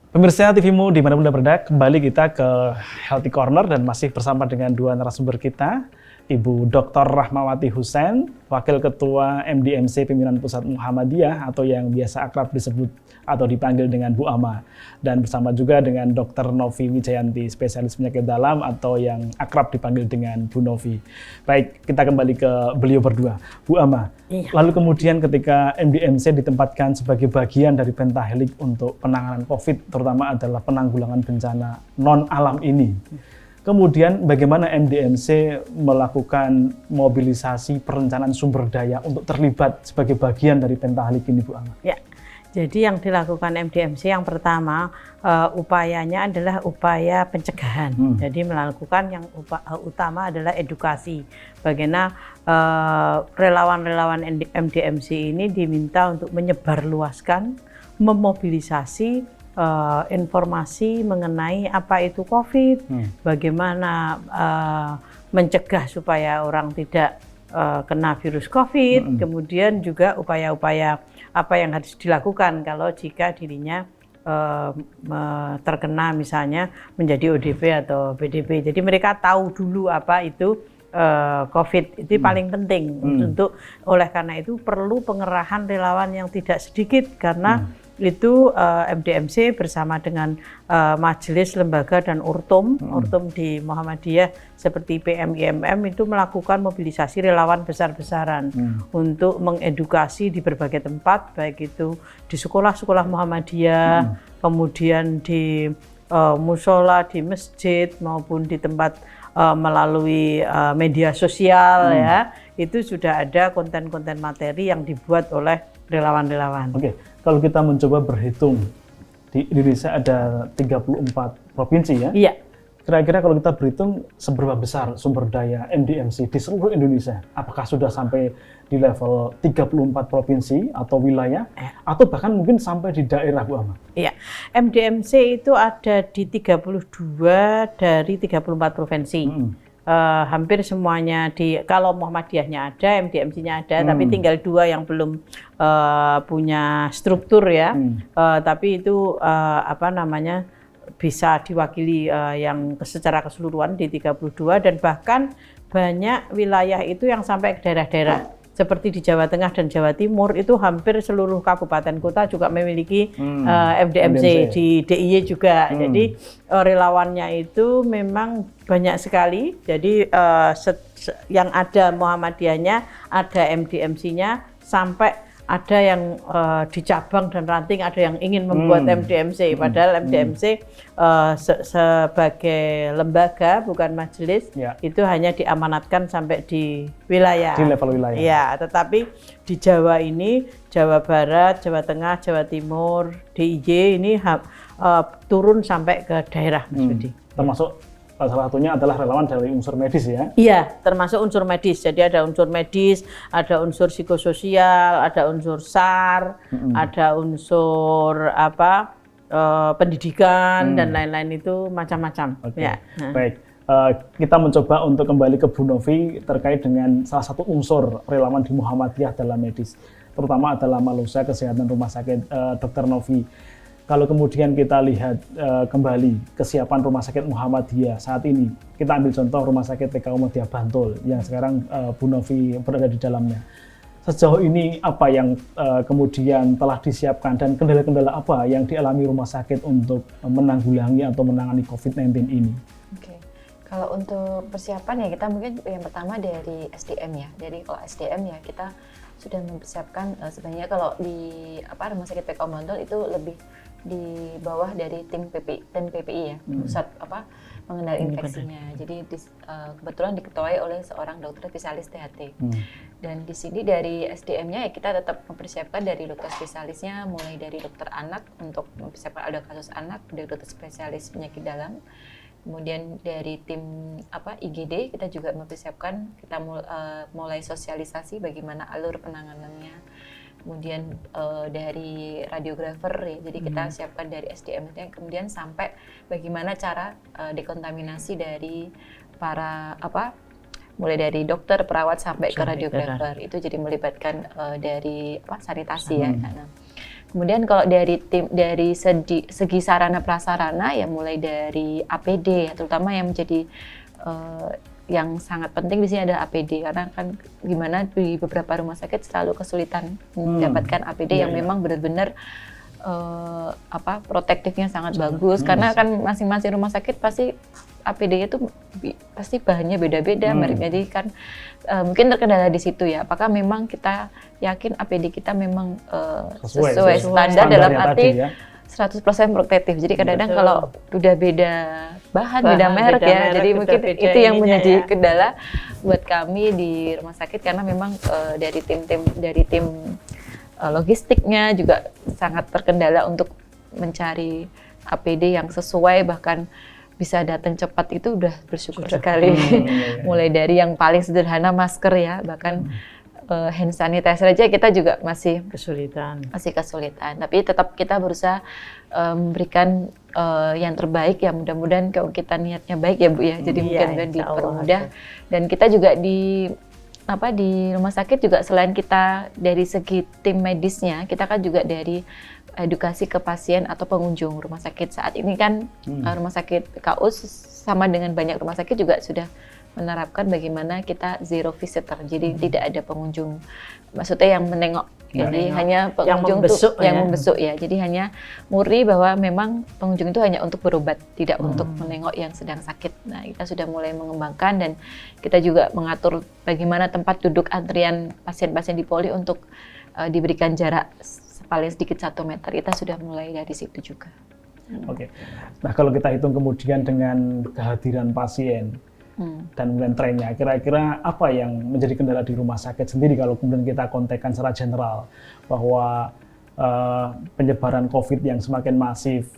Pemirsa TVmu dimanapun Anda berada, kembali kita ke Healthy Corner dan masih bersama dengan dua narasumber kita, Ibu Dr. Rahmawati Hussein, Wakil Ketua MDMC Pimpinan Pusat Muhammadiyah atau yang biasa akrab disebut atau dipanggil dengan Bu Ama, dan bersama juga dengan Dr. Novi Wijayanti, spesialis penyakit dalam atau yang akrab dipanggil dengan Bu Novi. Baik, kita kembali ke beliau berdua. Bu Ama, lalu kemudian ketika MDMC ditempatkan sebagai bagian dari pentahelik untuk penanganan COVID, terutama adalah penanggulangan bencana non-alam ini, kemudian bagaimana MDMC melakukan mobilisasi perencanaan sumber daya untuk terlibat sebagai bagian dari pentahelik ini, Bu Ama? Ya, jadi yang dilakukan MDMC yang pertama, upayanya adalah upaya pencegahan. Jadi melakukan yang utama adalah edukasi. Bagaimana relawan-relawan MDMC ini diminta untuk menyebarluaskan, memobilisasi informasi mengenai apa itu COVID, bagaimana mencegah supaya orang tidak kena virus COVID, kemudian juga upaya-upaya apa yang harus dilakukan kalau jika dirinya terkena misalnya menjadi ODP atau PDP. Jadi mereka tahu dulu apa itu COVID, itu paling penting. Oleh karena itu perlu pengerahan relawan yang tidak sedikit karena itu MDMC bersama dengan majelis, lembaga dan Urtum di Muhammadiyah seperti PMIMM itu melakukan mobilisasi relawan besar-besaran untuk mengedukasi di berbagai tempat, baik itu di sekolah-sekolah Muhammadiyah, kemudian di musola, di masjid maupun di tempat melalui media sosial ya. Itu sudah ada konten-konten materi yang dibuat oleh relawan-relawan. Oke, kalau kita mencoba berhitung, di Indonesia ada 34 provinsi ya? Iya. Kira-kira kalau kita berhitung seberapa besar sumber daya MDMC di seluruh Indonesia? Apakah sudah sampai di level 34 provinsi atau wilayah? Atau bahkan mungkin sampai di daerah, Bu Ama? Iya, MDMC itu ada di 32 dari 34 provinsi. Hampir semuanya kalau Muhammadiyahnya ada, MDMC-nya ada, tapi tinggal 2 yang belum punya struktur ya. Tapi itu bisa diwakili yang secara keseluruhan di 32 dan bahkan banyak wilayah itu yang sampai ke daerah-daerah. Seperti di Jawa Tengah dan Jawa Timur itu hampir seluruh kabupaten kota juga memiliki MDMC. Di DIY juga. Jadi relawannya itu memang banyak sekali. Jadi yang ada Muhammadiyahnya, ada MDMC-nya, sampai ada yang di cabang dan ranting, ada yang ingin membuat MDMC. Padahal MDMC sebagai lembaga, bukan majelis, itu hanya diamanatkan sampai di wilayah. Di level wilayah. Ya, tetapi di Jawa ini, Jawa Barat, Jawa Tengah, Jawa Timur, DIY ini turun sampai ke daerah, Mas Budi. Termasuk salah satunya adalah relawan dari unsur medis ya? Iya, termasuk unsur medis. Jadi ada unsur medis, ada unsur psikososial, ada unsur SAR, ada unsur pendidikan dan lain-lain, itu macam-macam. Ya. Baik, kita mencoba untuk kembali ke Bu Novi terkait dengan salah satu unsur relawan di Muhammadiyah dalam medis, terutama adalah Malusa Kesehatan Rumah Sakit Dr. Novi. Kalau kemudian kita lihat kembali kesiapan Rumah Sakit Muhammadiyah saat ini, kita ambil contoh Rumah Sakit PKU Muhammadiyah Bantul yang sekarang Bu Novi berada di dalamnya. Sejauh ini apa yang kemudian telah disiapkan dan kendala-kendala apa yang dialami rumah sakit untuk menanggulangi atau menangani COVID-19 ini? Oke. Kalau untuk persiapan ya kita mungkin yang pertama dari SDM ya. Jadi kalau SDM ya kita sudah mempersiapkan sebenarnya kalau di Rumah Sakit PKU Bantul itu lebih di bawah dari tim PPI ya, pusat mengenali infeksinya. Jadi kebetulan diketuai oleh seorang dokter spesialis THT. Dan di sini dari SDM-nya ya kita tetap mempersiapkan dari dokter spesialisnya, mulai dari dokter anak untuk mempersiapkan ada kasus anak, dari dokter spesialis penyakit dalam. Kemudian dari tim IGD kita juga mempersiapkan, kita mulai sosialisasi bagaimana alur penanganannya. Kemudian dari radiografer ya, jadi kita siapkan dari SDM-nya, kemudian sampai bagaimana cara dekontaminasi dari para mulai dari dokter, perawat sampai ke radiografer. Itu jadi melibatkan dari sanitasi ya. Nah, Kemudian kalau dari segi sarana prasarana ya mulai dari APD ya, terutama yang menjadi yang sangat penting di sini adalah APD, karena kan gimana di beberapa rumah sakit selalu kesulitan mendapatkan APD yang memang benar-benar protektifnya sangat bagus, karena kan masing-masing rumah sakit pasti APD-nya itu pasti bahannya beda-beda mereknya, jadi kan mungkin terkendala di situ ya. Apakah memang kita yakin APD kita memang sesuai standar dalam arti ya? 100% protektif. Jadi kadang-kadang kalau udah beda bahan, beda merek ya, jadi mungkin itu yang menjadi kendala buat kami di rumah sakit, karena memang dari tim logistiknya juga sangat terkendala untuk mencari APD yang sesuai, bahkan bisa datang cepat itu udah bersyukur sekali. Mulai dari yang paling sederhana masker ya, bahkan hand sanitizer aja kita juga masih kesulitan. Tapi tetap kita berusaha memberikan yang terbaik ya, mudah-mudahan kalau kita niatnya baik ya Bu ya. Jadi mungkin dipermudah. Dan kita juga di rumah sakit juga selain kita dari segi tim medisnya, kita kan juga dari edukasi ke pasien atau pengunjung rumah sakit. Saat ini kan rumah sakit KU sama dengan banyak rumah sakit juga sudah menerapkan bagaimana kita zero visitor, jadi tidak ada pengunjung, maksudnya yang menengok, jadi hanya pengunjung yang membesuk ya, jadi hanya murni bahwa memang pengunjung itu hanya untuk berobat, tidak untuk menengok yang sedang sakit. Nah, kita sudah mulai mengembangkan dan kita juga mengatur bagaimana tempat duduk antrian pasien-pasien di poli untuk diberikan jarak paling sedikit 1 meter, kita sudah mulai dari situ juga. Oke, nah kalau kita hitung kemudian dengan kehadiran pasien, dan kemudian trennya, kira-kira apa yang menjadi kendala di rumah sakit sendiri kalau kemudian kita kontekan secara general bahwa penyebaran COVID yang semakin masif,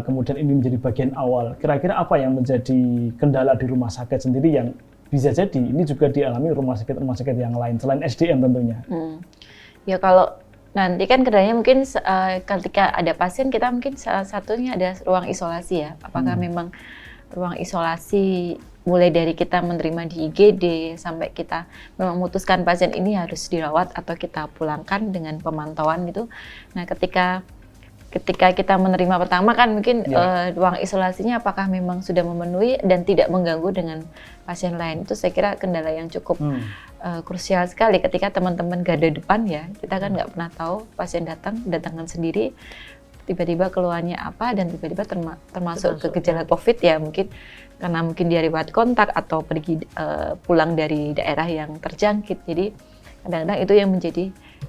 kemudian ini menjadi bagian awal, kira-kira apa yang menjadi kendala di rumah sakit sendiri yang bisa jadi ini juga dialami rumah sakit yang lain selain SDM tentunya? Ya kalau nanti kan kendalanya mungkin ketika ada pasien, kita mungkin salah satunya ada ruang isolasi ya, apakah memang ruang isolasi mulai dari kita menerima di IGD sampai kita memutuskan pasien ini harus dirawat atau kita pulangkan dengan pemantauan gitu. Nah, ketika kita menerima pertama kan mungkin ruang isolasinya apakah memang sudah memenuhi dan tidak mengganggu dengan pasien lain, itu saya kira kendala yang cukup krusial sekali ketika teman-teman garda depan ya, kita kan nggak pernah tahu pasien datangkan sendiri, tiba-tiba keluhannya apa dan tiba-tiba termasuk ke gejala COVID ya, mungkin karena mungkin dia riwayat kontak atau pergi pulang dari daerah yang terjangkit. Jadi kadang-kadang itu yang menjadi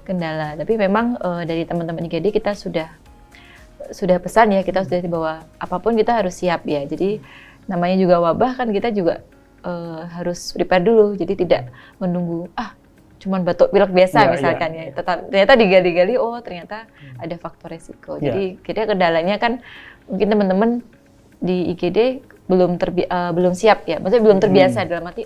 kendala. Tapi memang dari teman-teman IGD kita sudah pesan ya, kita sudah bahwa apapun kita harus siap ya. Jadi namanya juga wabah kan, kita juga harus prepare dulu. Jadi tidak menunggu cuman batuk pilek biasa misalkan ya. Ternyata digali-gali, oh ternyata ada faktor resiko. Jadi kira kendalanya kan mungkin teman-teman di IGD belum siap ya, maksudnya belum terbiasa dalam arti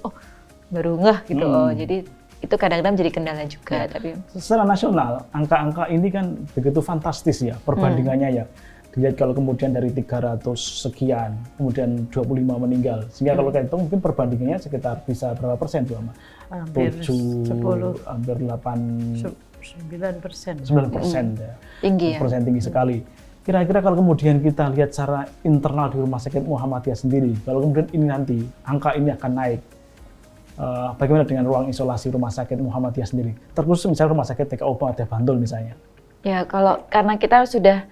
baru ngeh gitu. Jadi itu kadang-kadang menjadi kendala juga. Tapi secara nasional angka-angka ini kan begitu fantastis ya perbandingannya ya. Dilihat kalau kemudian dari 300 sekian, kemudian 25 meninggal, sehingga kalau kita hitung mungkin perbandingannya sekitar bisa berapa persen tuh, Mbak? Hampir 7, hampir 8, 9%. 9% ya. Tinggi ya. Persen tinggi sekali. Kira-kira kalau kemudian kita lihat secara internal di Rumah Sakit Muhammadiyah sendiri, kalau kemudian ini nanti angka ini akan naik, bagaimana dengan ruang isolasi Rumah Sakit Muhammadiyah sendiri? Terkhusus misalnya Rumah Sakit TKU Muhammadiyah Bantul misalnya. Ya, karena kita sudah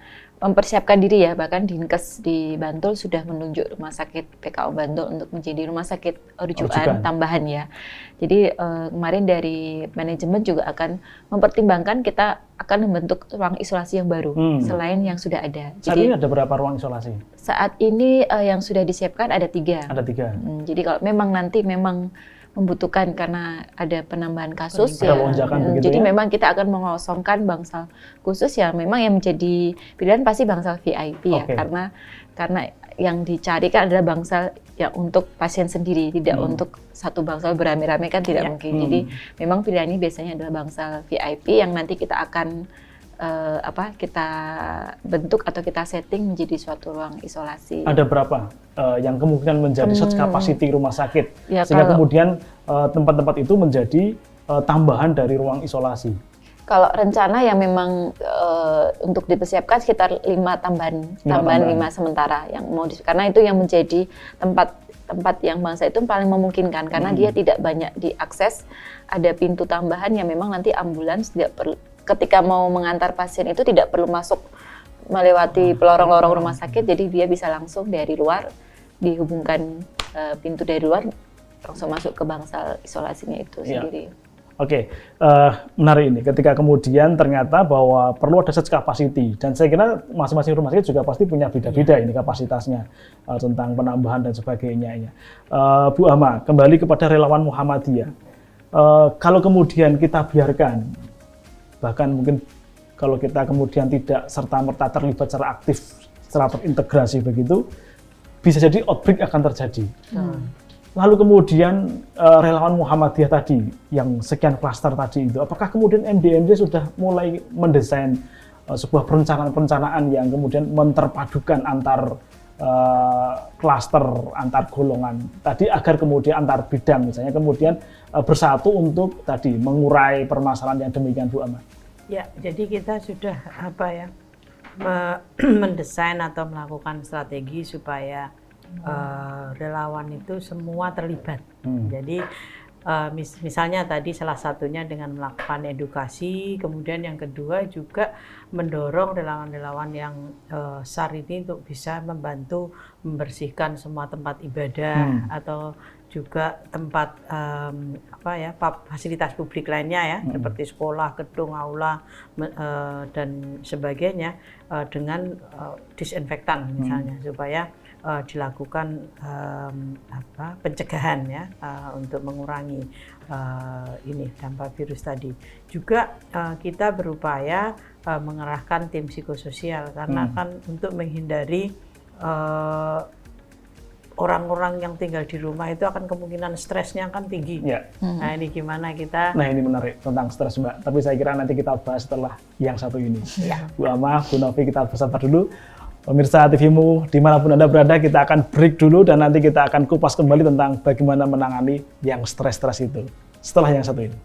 mempersiapkan diri ya, bahkan Dinkes di Bantul sudah menunjuk Rumah Sakit PKU Bantul untuk menjadi rumah sakit rujukan tambahan ya. Jadi kemarin dari manajemen juga akan mempertimbangkan kita akan membentuk ruang isolasi yang baru selain yang sudah ada. Saat ini ada berapa ruang isolasi? Saat ini yang sudah disiapkan ada 3. Ada 3. Jadi kalau memang nanti membutuhkan karena ada penambahan kasus ya. Jadi memang kita akan mengosongkan bangsal khusus ya, memang yang menjadi pilihan pasti bangsal VIP ya, karena yang dicari kan adalah bangsal yang untuk pasien sendiri, tidak untuk satu bangsal beramai-ramai kan tidak mungkin. Jadi memang pilihannya biasanya adalah bangsal VIP yang nanti kita akan kita bentuk atau kita setting menjadi suatu ruang isolasi. Ada berapa yang kemungkinan menjadi search capacity rumah sakit, ya, sehingga kemudian tempat-tempat itu menjadi tambahan dari ruang isolasi? Kalau rencana yang memang untuk dipersiapkan sekitar 5 tambahan 5 sementara yang mau karena itu yang menjadi tempat yang bangsa itu paling memungkinkan karena dia tidak banyak diakses, ada pintu tambahan yang memang nanti ambulans tidak perlu ketika mau mengantar pasien itu tidak perlu masuk melewati lorong-lorong rumah sakit, jadi dia bisa langsung dari luar dihubungkan pintu dari luar langsung masuk ke bangsal isolasinya itu sendiri. Oke, menarik ini. Ketika kemudian ternyata bahwa perlu ada surge capacity, dan saya kira masing-masing rumah sakit juga pasti punya beda-beda ini kapasitasnya tentang penambahan dan sebagainya. Bu Ama, kembali kepada relawan Muhammadiyah. Kalau kemudian kita biarkan, bahkan mungkin kalau kita kemudian tidak serta-merta terlibat secara aktif, secara terintegrasi begitu, bisa jadi outbreak akan terjadi. Lalu kemudian relawan Muhammadiyah tadi, yang sekian klaster tadi itu, apakah kemudian MDMC sudah mulai mendesain sebuah perencanaan yang kemudian menterpadukan antar klaster, antar golongan tadi agar kemudian antar bidang misalnya kemudian bersatu untuk tadi mengurai permasalahan yang demikian, Bu Ama? Ya, jadi kita sudah mendesain atau melakukan strategi supaya relawan itu semua terlibat. Jadi misalnya tadi salah satunya dengan melakukan edukasi, kemudian yang kedua juga mendorong relawan-relawan yang SAR ini untuk bisa membantu membersihkan semua tempat ibadah atau juga tempat fasilitas publik lainnya ya, seperti sekolah, gedung, aula dan sebagainya dengan disinfektan misalnya supaya dilakukan pencegahan ya untuk mengurangi ini dampak virus tadi. Juga kita berupaya mengerahkan tim psikososial karena kan untuk menghindari orang-orang yang tinggal di rumah itu akan kemungkinan stresnya kan tinggi. Ya. Nah ini gimana kita? Nah ini menarik tentang stres Mbak. Tapi saya kira nanti kita bahas setelah yang satu ini. Ya. Bu Ama, Bu Novi, kita bersabar dulu. Pemirsa TVMU dimanapun Anda berada, kita akan break dulu dan nanti kita akan kupas kembali tentang bagaimana menangani yang stres-stres itu setelah yang satu ini.